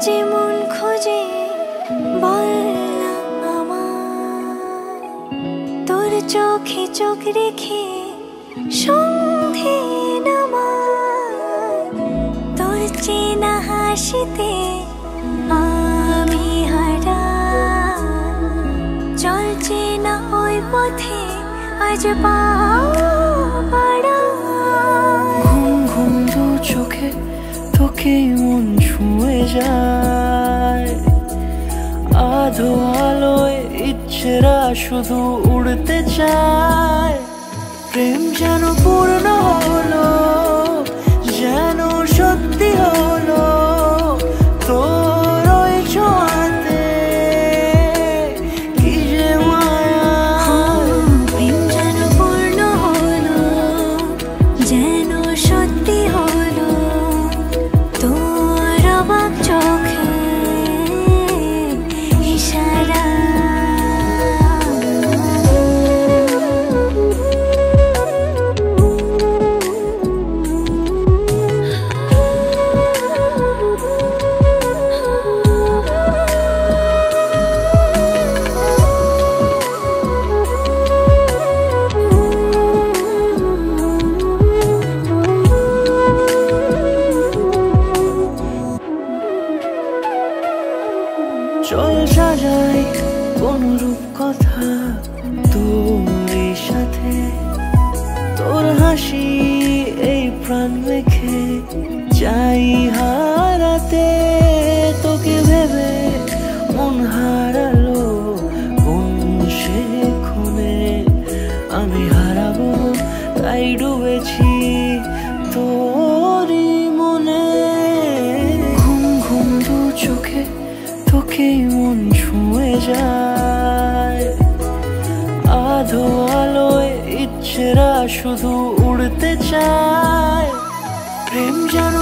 যে মন খোঁজে বল না আমায়, তোর চোখে চোখ রেখে সন্ধে নামায়, তোর চেনা হাসিতে আমি হারাই, চল চেনা ওই পথে আজ পা বাড়াই। ঘুম ঘুম দু চোখে তোকে মন ছুঁয়ে যায়, আধো আলোয় ইচ্ছেরা শুধু উড়তে চায়। প্রেম যেন পূর্ণ হলো, যেন সত্যি হলো তোর ওই ছোঁয়াতে, কি যে মায়া। প্রেম যেন পূর্ণ হলো, যেন সত্যি হলো তোর অবাক চোখে ইশারা। চল সাজাই কোন রূপ কথা তোর সাথে, তোর হাসি এই প্রাণ মেখে চাই হারাতে। তোকে ভেবে মন হারালো কোন সে ক্ষণে, আমি হারাবো তাই ডুবেছি তোরই মনে। ঘুম ঘুম দু চোখে তোকে মন ছুঁয়ে যায়, আধো আলোয় ইচ্ছেরা শুধু উড়তে চায়। প্রেম যেন